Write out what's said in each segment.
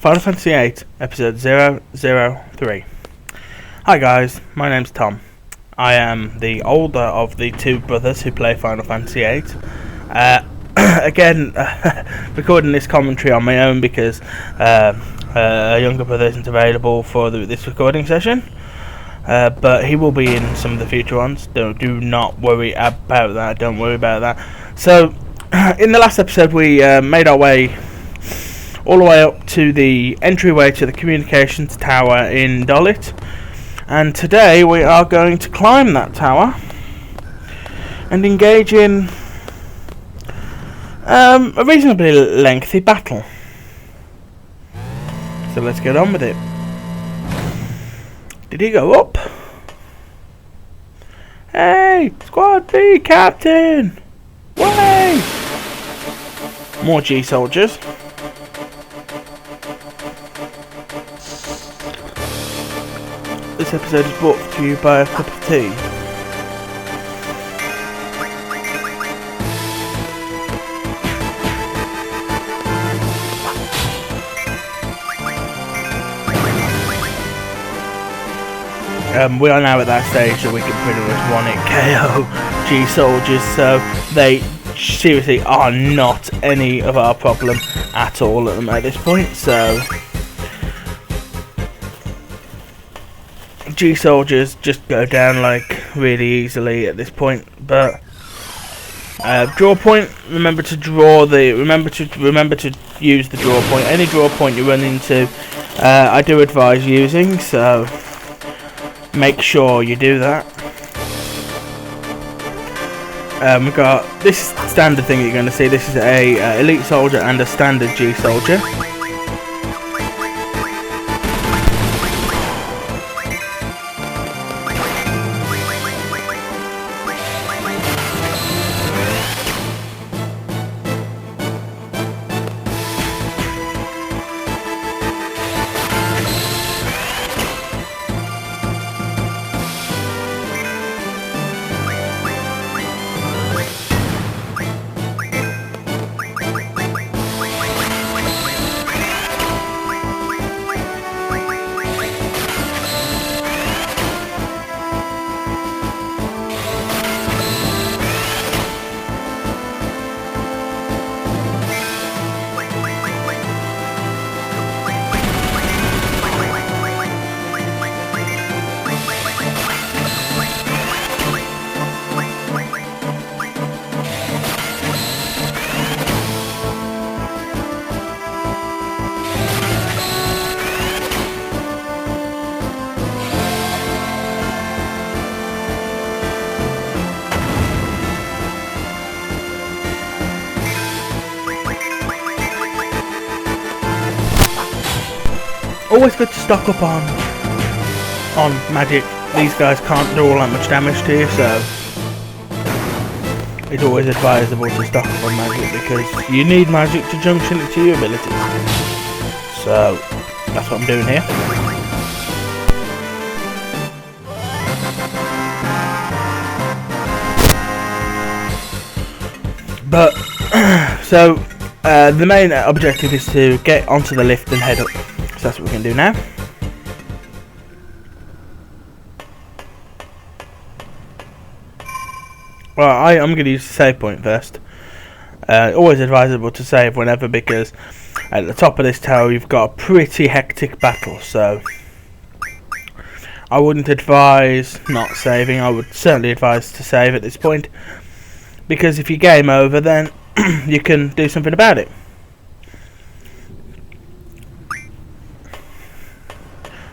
Final Fantasy VIII, episode 003. Hi guys, my name's Tom. I am the older of the two brothers who play Final Fantasy VIII. Again, recording this commentary on my own because a younger brother isn't available for this recording session. But he will be in some of the future ones. Do not worry about that. Don't worry about that. So, in the last episode, we made our way all the way up to the entryway to the communications tower in Dolit, and today we are going to climb that tower and engage in a reasonably lengthy battle. So let's get on with it. Did he go up? Hey, Squad B, Captain! Way! More G soldiers. This episode is brought to you by a cup of tea. We are now at that stage that we can pretty much one-hit KO G soldiers, so they seriously are not any of our problem at all at this point. So G soldiers just go down like really easily at this point. But draw point. Remember to use the draw point. Any draw point you run into, I do advise using. So make sure you do that. We've got this standard thing you're going to see. This is a elite soldier and a standard G soldier. Always good to stock up on magic. These guys can't do all that much damage to you, so it's always advisable to stock up on magic because you need magic to junction it to your abilities. So that's what I'm doing here. But so the main objective is to get onto the lift and head up. So that's what we're going to do now. Well, I'm going to use the save point first. Always advisable to save whenever, because at the top of this tower you've got a pretty hectic battle. So I wouldn't advise not saving. I would certainly advise to save at this point, because if you game over, then you can do something about it.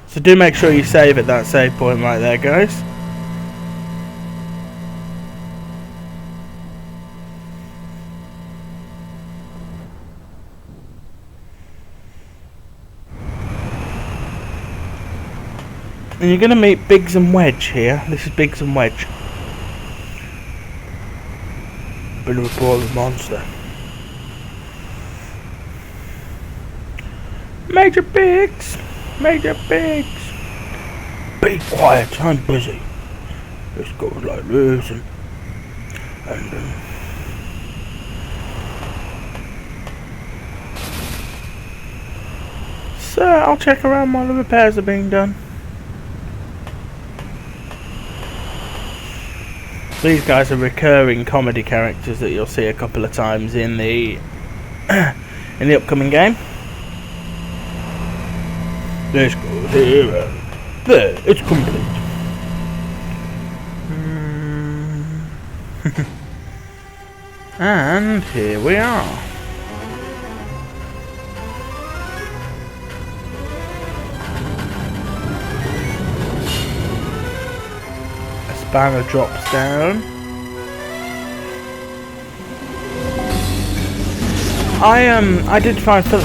So do make sure you save at that save point right there, guys. And you're going to meet Biggs and Wedge here. This is Biggs and Wedge. Bit of a brawling monster. Major Biggs! Major Biggs! Be quiet, I'm busy. This goes like this and So I'll check around while the repairs are being done. These guys are recurring comedy characters that you'll see a couple of times in the in the upcoming game. This goes here. There, it's complete. And here we are. A spanner drops down. I did find for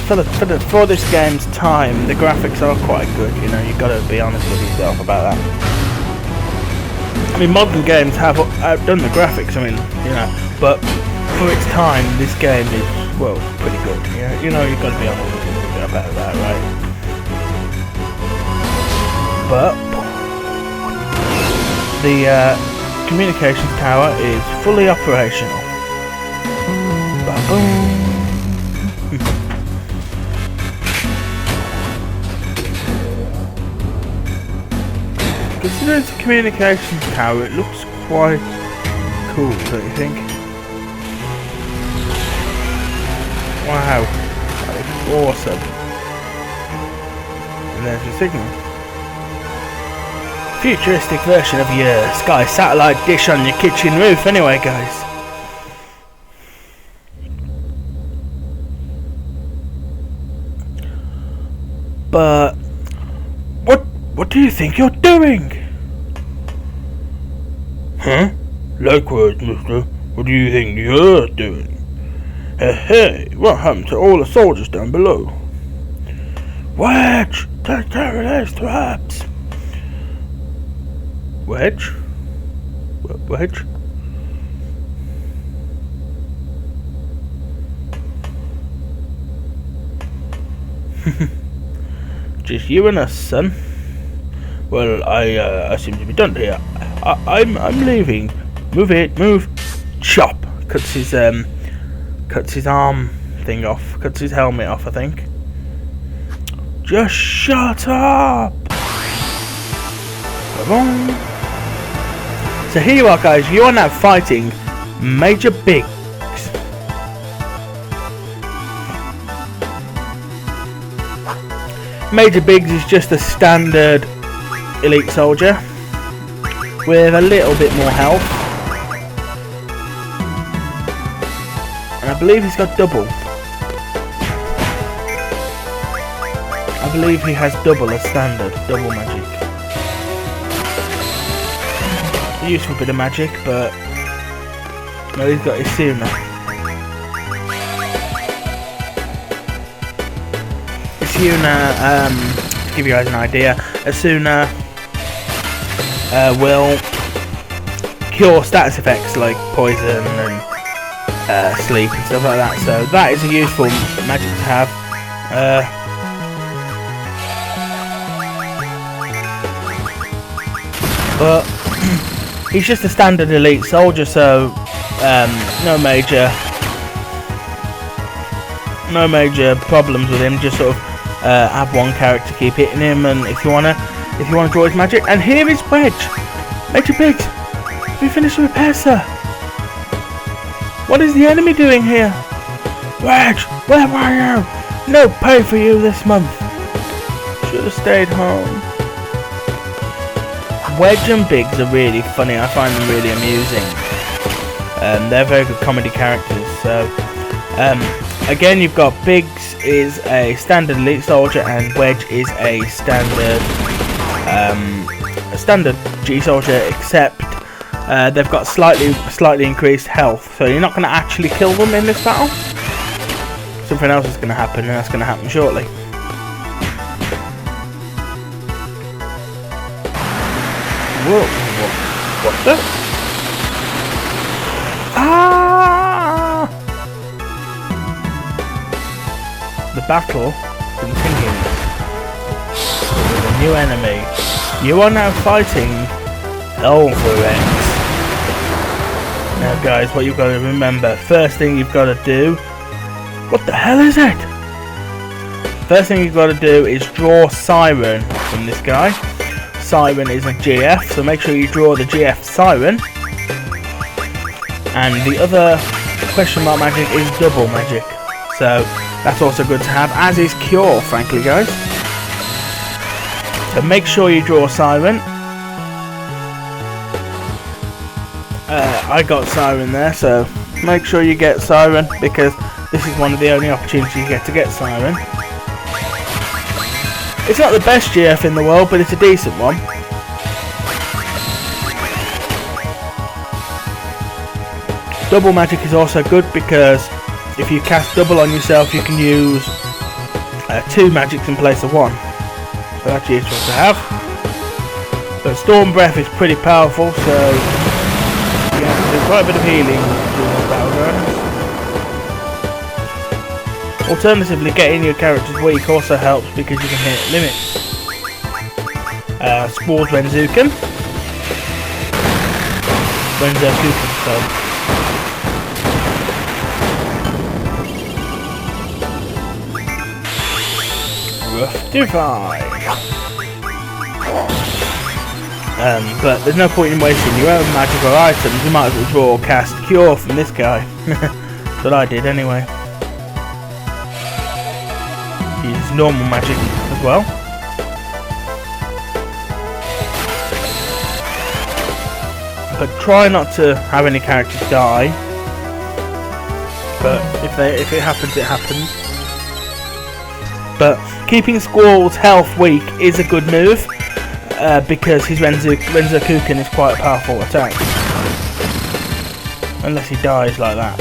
this game's time, the graphics are quite good. You know, you've got to be honest with yourself about that. I mean, modern games have outdone the graphics. I mean, you know, but for its time, this game is, well, pretty good. Yeah, you know, you've got to be honest with yourself about that, right? But the communications tower is fully operational. Ba-boom. Considering it's a communications tower, it looks quite cool, don't you think? Wow, that is awesome. And there's your signal. Futuristic version of your Sky satellite dish on your kitchen roof anyway, guys. But what do you think you're doing? Huh? Likewise, mister. What do you think you're doing? Hey, what happened to all the soldiers down below? Wedge! Take care of those traps! Wedge? Wedge? Just you and us, son. Well, I seem to be done here. I'm leaving. Move it, move. Chop! Cuts his arm thing off. Cuts his helmet off, I think. Just shut up! So here you are, guys. You are now fighting Major Biggs. Major Biggs is just a standard elite soldier with a little bit more health. And I believe he's got double. I believe he has double as standard, double magic. A useful bit of magic, but no, he's got his Suna. Suna, to give you guys an idea, Suna will cure status effects like poison and sleep and stuff like that, so that is a useful magic to have. But he's just a standard elite soldier, so no major problems with him. Just sort of have one character keep hitting him, and if you wanna draw his magic. And here is Wedge. Major Biggs, have you finished the repair, sir? What is the enemy doing here? Wedge, where were you? No pay for you this month. Should have stayed home. Wedge and Biggs are really funny. I find them really amusing. They're very good comedy characters. So again, you've got Biggs is a standard elite soldier and Wedge is a standard G soldier, except they've got slightly increased health. So you're not going to actually kill them in this battle. Something else is going to happen, and that's going to happen shortly. Whoa! What's that? Ah! The battle continues with a new enemy. You are now fighting Elverex. Now, guys, what you've got to remember: first thing you've got to do. What the hell is it? First thing you've got to do is draw Siren from this guy. Siren is a GF, so make sure you draw the GF Siren. And the other question mark magic is double magic, so that's also good to have, as is Cure, frankly, guys. So make sure you draw Siren. I got Siren there, so make sure you get Siren, because this is one of the only opportunities you get to get Siren. It's not the best GF in the world, but it's a decent one. Double magic is also good, because if you cast double on yourself, you can use 2 magics in place of 1. So that's useful to have. But Storm Breath is pretty powerful, so you have to do quite a bit of healing during this battle, guys. Alternatively, getting your characters weak also helps, because you can hit limits. Spores Renzokuken, so. Rough Divide. But there's no point in wasting your own magical items. You might as well draw or cast Cure from this guy. That's what I did anyway. Use normal magic as well. But try not to have any characters die. But if it happens, it happens. But keeping Squall's health weak is a good move, because his Renzokuken is quite a powerful attack. Unless he dies like that.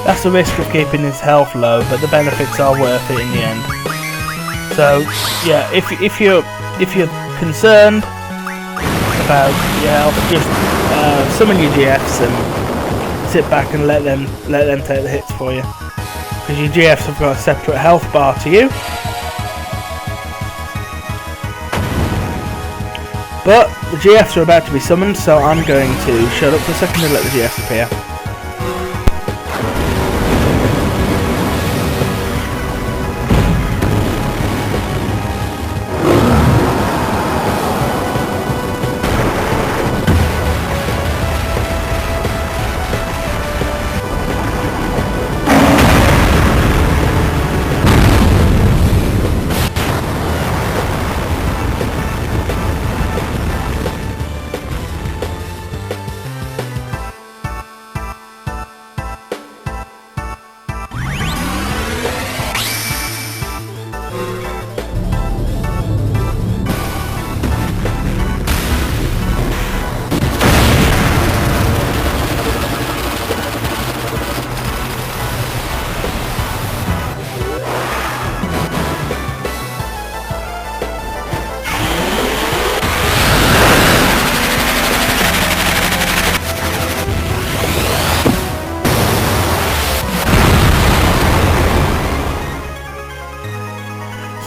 That's the risk of keeping his health low, but the benefits are worth it in the end. So yeah, if you're concerned about your health, just summon your GFs and sit back and let them take the hits for you. Because your GFs have got a separate health bar to you. But the GFs are about to be summoned, so I'm going to shut up for a second and let the GFs appear.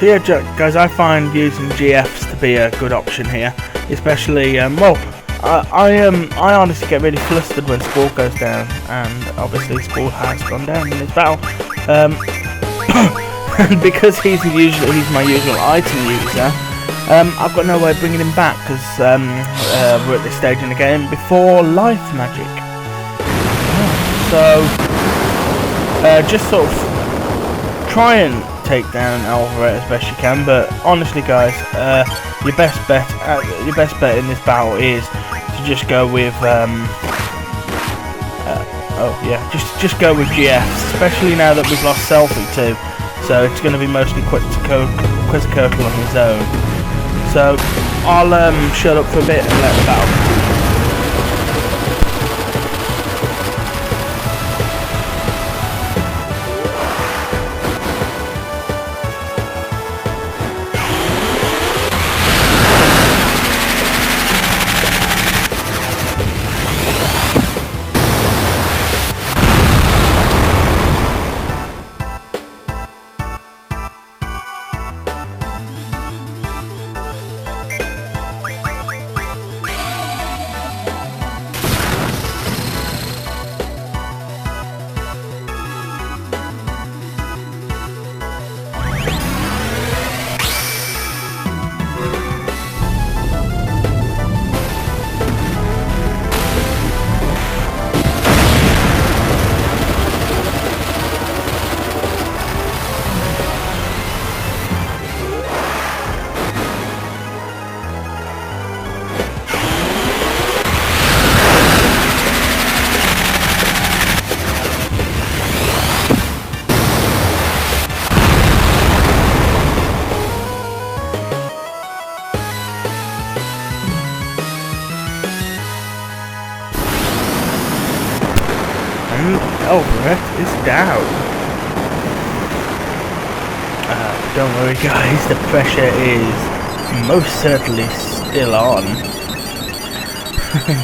So yeah, guys, I find using GFs to be a good option here, especially I honestly get really flustered when Squall goes down, and obviously Squall has gone down in this battle. And because he's my usual item user, I've got no way of bringing him back, because we're at this stage in the game before life magic. So just sort of try and take down Alvarez as best you can, but honestly, guys, your best bet in this battle is to just go with just go with GFs, especially now that we've lost Selfie too. So it's going to be mostly Quetzalcoatl on his own. So I'll shut up for a bit and let the battle continue. turret is down. Don't worry guys, the pressure is most certainly still on.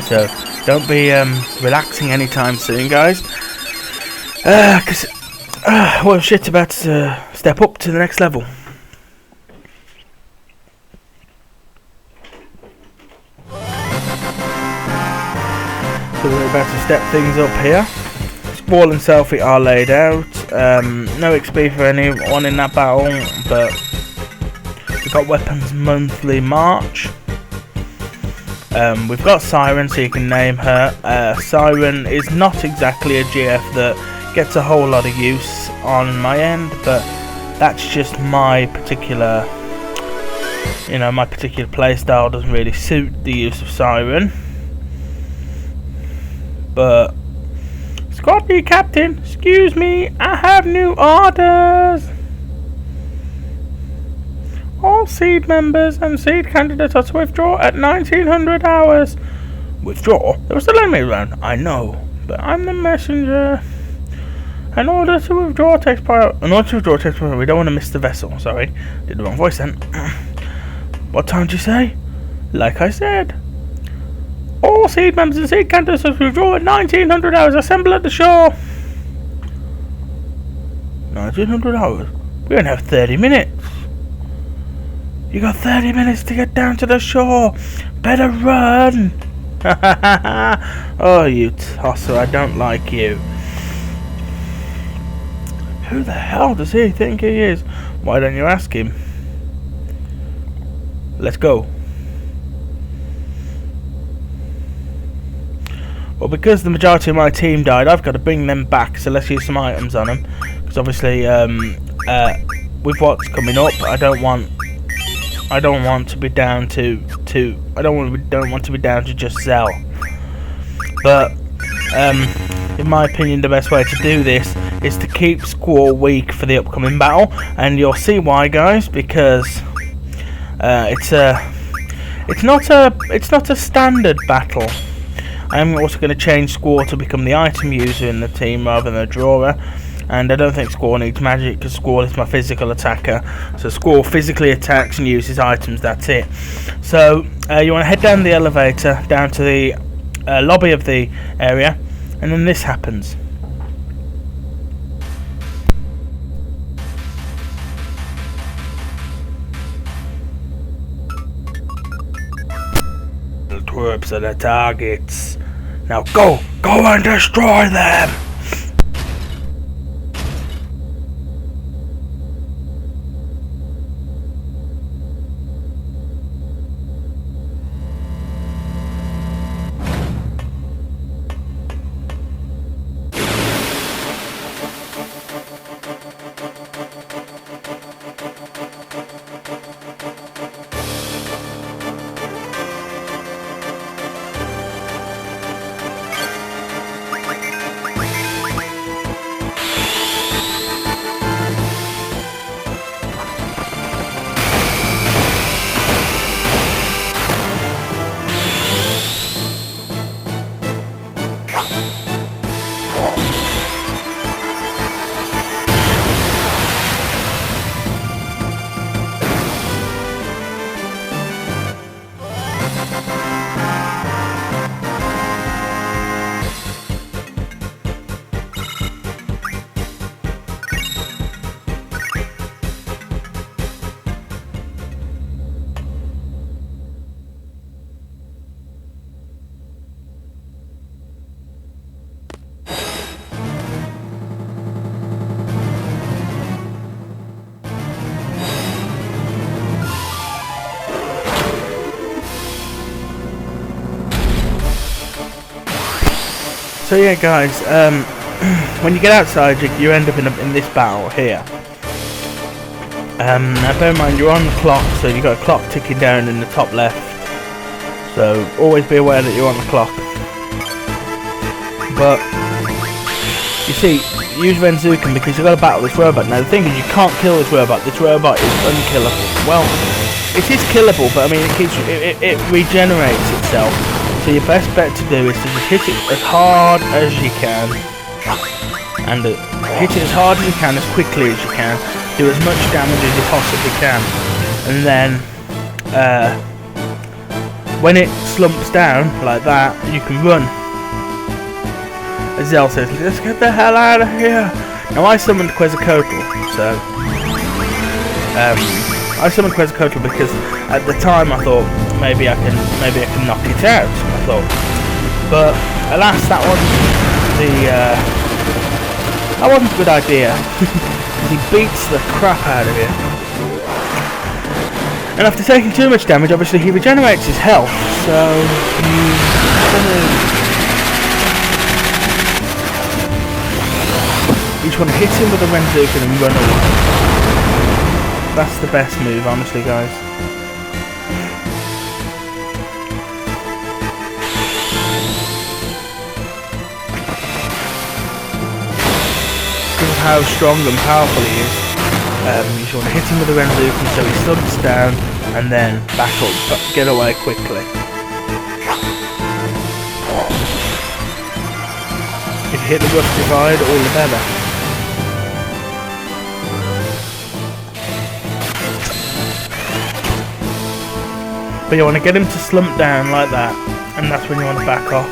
So don't be relaxing anytime soon guys. Cause well shit's about to step up to the next level. So we're about to step things up here. Squall and Selfie are laid out. No XP for anyone in that battle, but we've got Weapons Monthly March. We've got Siren, so you can name her. Siren is not exactly a GF that gets a whole lot of use on my end, but that's just my particular, my particular playstyle doesn't really suit the use of Siren. But Squad B Captain, excuse me, I have new orders. All seed members and seed candidates are to withdraw at 1900 hours. Withdraw? There was still enemy around. I know, but I'm the messenger. In order to withdraw takes priority. We don't want to miss the vessel. Sorry, did the wrong voice then. What time did you say? Like I said. All seed members and seed candidates are to withdraw at 1900 hours. Assemble at the shore. 1900 hours? We only have 30 minutes. You got 30 minutes to get down to the shore. Better run. Oh, you tosser, I don't like you. Who the hell does he think he is? Why don't you ask him? Let's go. Well, because the majority of my team died, I've got to bring them back, so let's use some items on them. Because obviously, with what's coming up, I don't want to be down to just Zell. But in my opinion, the best way to do this is to keep Squall weak for the upcoming battle, and you'll see why, guys. Because it's not a standard battle. I am also going to change Squall to become the item user in the team rather than a drawer. And I don't think Squall needs magic because Squall is my physical attacker. So Squall physically attacks and uses items, that's it. So you want to head down the elevator, down to the lobby of the area, and then this happens. The twerps are the targets. Now go and destroy them! So yeah, guys, when you get outside, you end up in this battle here. Now bear in mind, you're on the clock, so you've got a clock ticking down in the top left. So always be aware that you're on the clock. But you see, use Renzuken because you've got to battle this robot. Now the thing is, you can't kill this robot. This robot is unkillable. Well, it is killable, but I mean, it regenerates itself. So your best bet to do is to just hit it as hard as you can, and hit it as hard as you can, as quickly as you can, do as much damage as you possibly can, and then when it slumps down like that, you can run. As Zell says, let's get the hell out of here. Now I summoned Quetzalcoatl, so I summoned Quetzalcoatl because at the time I thought maybe I can knock it out. I thought, but alas, that wasn't a good idea. He beats the crap out of you, and after taking too much damage, obviously he regenerates his health. So you just want to hit him with a Renzuken and run away. That's the best move, honestly, guys. Because of how strong and powerful he is, you just want to hit him with a Renzuken so he slumps down and then back up, get away quickly. If you hit the Rust Divide, all the better. But you want to get him to slump down like that, and that's when you want to back off.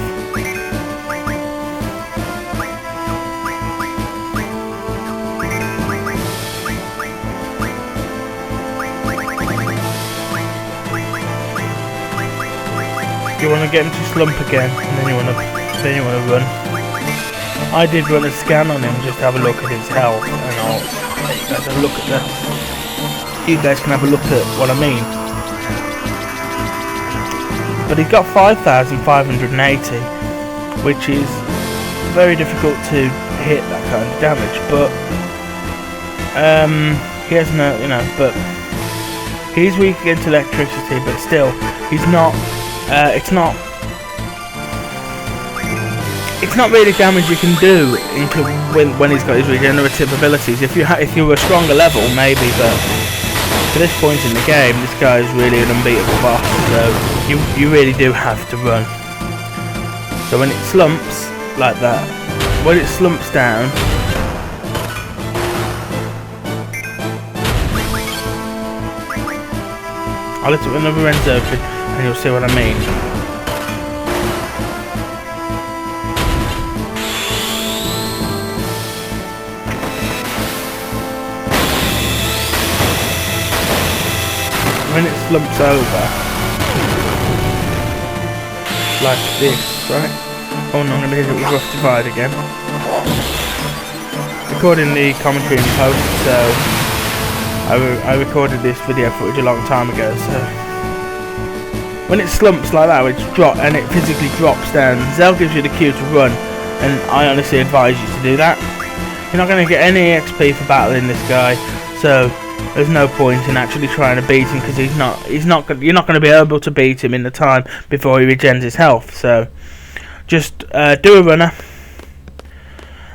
You want to get him to slump again, and then you want to run. I did run a scan on him just to have a look at his health, and I'll let you guys have a look at that. You guys can have a look at what I mean. But he's got 5,580, which is very difficult to hit that kind of damage. But he has no, but he's weak against electricity. But still, he's not. It's not really damage you can do when he's got his regenerative abilities. If you were a stronger level, maybe, but to this point in the game, this guy is really an unbeatable boss, so you really do have to run. So when it slumps like that, when it slumps down, I'll hit it with another Renzoken and you'll see what I mean. When it slumps over, like this, right? Oh no, I'm going to hit it with Rust Divide again. Recording the commentary in post, so I recorded this video footage a long time ago, so when it slumps like that, and it physically drops down, Zell gives you the cue to run, and I honestly advise you to do that. You're not going to get any XP for battling this guy, so there's no point in actually trying to beat him because you're not going to be able to beat him in the time before he regens his health. So just do a runner.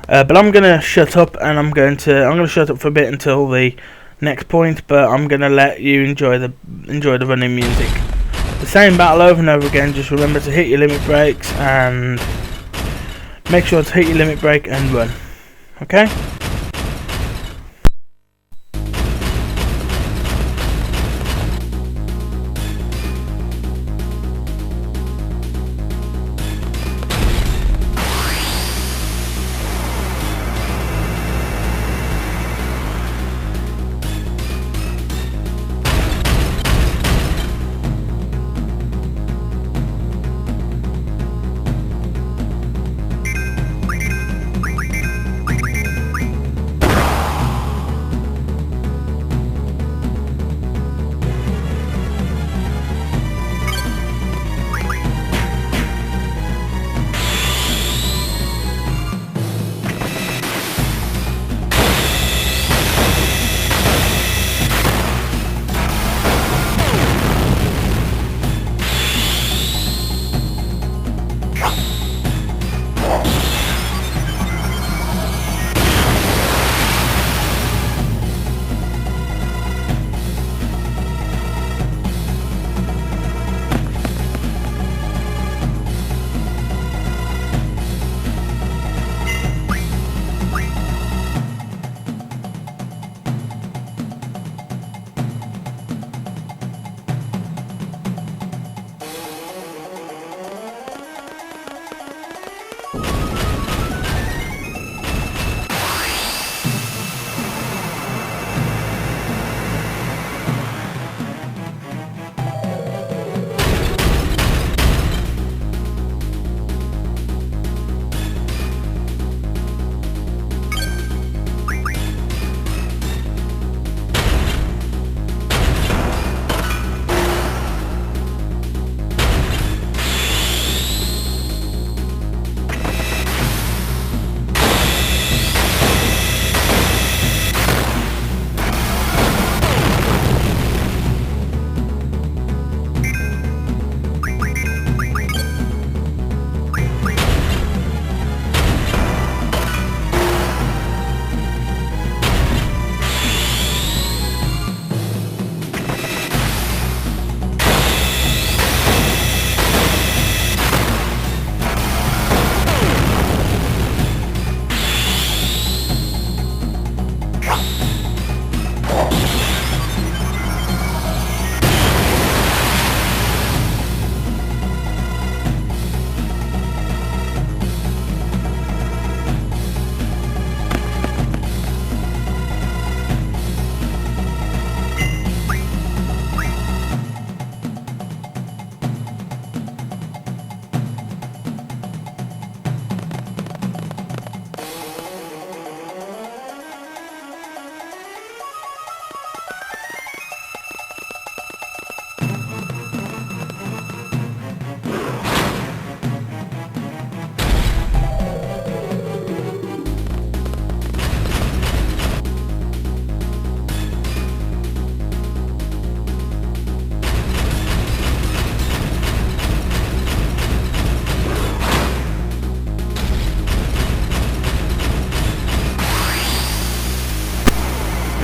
But I'm going to shut up, and I'm going to shut up for a bit until the next point. But I'm going to let you enjoy the running music. The same battle over and over again. Just remember to hit your limit breaks and make sure to hit your limit break and run. Okay.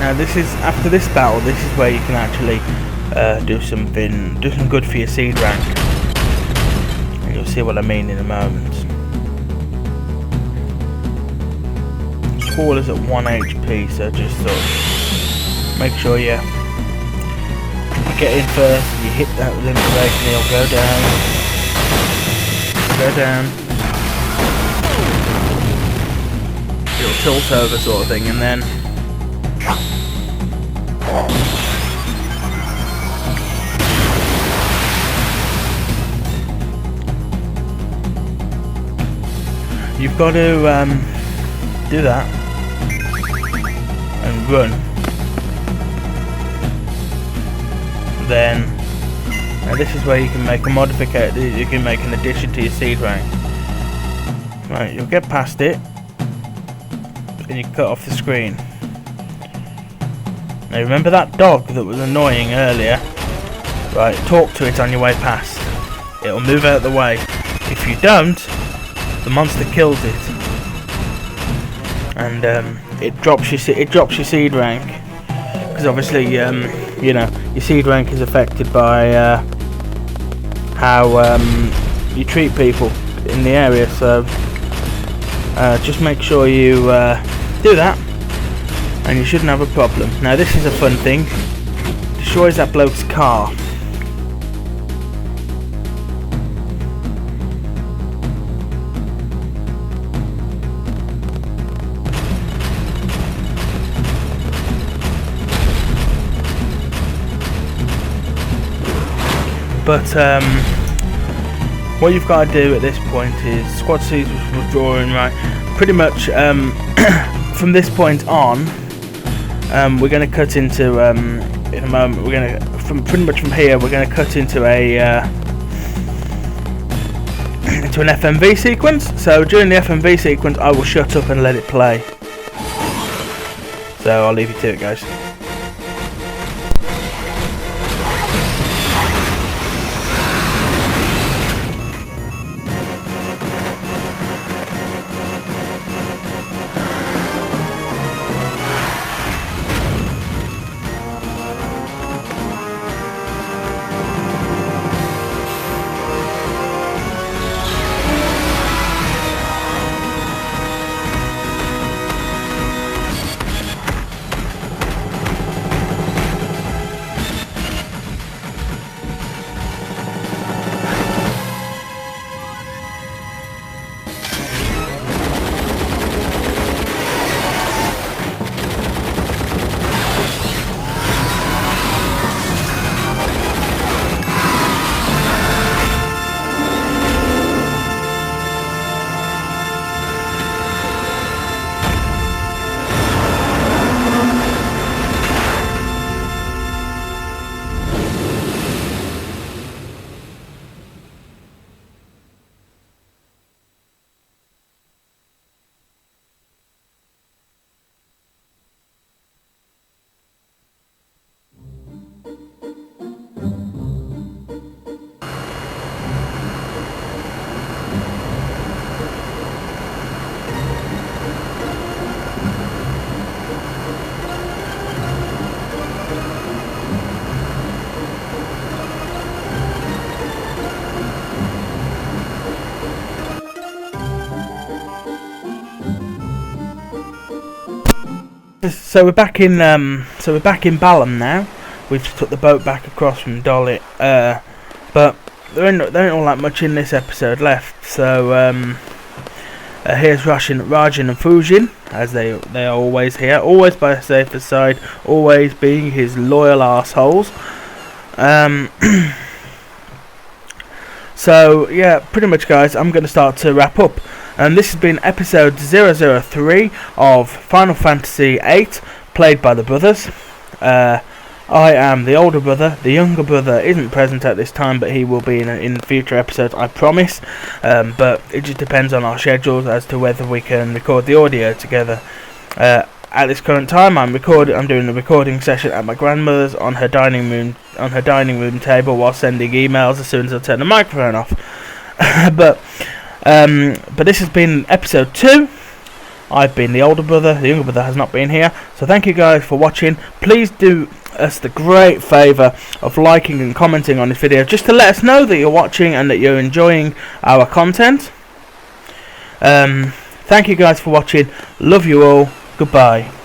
Now this is, after this battle, this is where you can actually do some good for your seed rank. And you'll see what I mean in a moment. Squall is at 1 HP, so just sort of make sure you get in first, you hit that limit break and he'll go down. Go down. It'll tilt over sort of thing, and then you've got to do that and run. Then, now this is where you can make a modification. You can make an addition to your seed rank. Right, you'll get past it, and you cut off the screen. Now remember that dog that was annoying earlier? Right, talk to it on your way past. It'll move out of the way. If you don't, the monster kills it, and it drops your seed rank, because obviously you know, your seed rank is affected by how you treat people in the area. So just make sure you do that, and you shouldn't have a problem. Now this is a fun thing. Destroys that bloke's car. But what you've got to do at this point is squad C's withdrawing, right? Pretty much from this point on, we're going to cut into in a moment. We're going to from here. We're going to cut into into an FMV sequence. So during the FMV sequence, I will shut up and let it play. So I'll leave you to it, guys. So we're back in Balam now. We've just took the boat back across from Dolly, but there ain't all that much in this episode left. So here's Rajan and Fujin, as they are always here, always by the safer side, always being his loyal arseholes. So yeah, pretty much, guys, I'm going to start to wrap up. And this has been episode 003 of Final Fantasy VIII, played by the brothers. I am the older brother. The younger brother isn't present at this time, but he will be in future episodes, I promise. But it just depends on our schedules as to whether we can record the audio together. At this current time, I'm doing a recording session at my grandmother's on her dining room table while sending emails as soon as I turn the microphone off. But this has been episode 2 I've been the older brother. The younger brother has not been here. So thank you guys for watching. Please do us the great favour of liking and commenting on this video, just to let us know that you're watching and that you're enjoying our content. Thank you guys for watching. Love you all. Goodbye.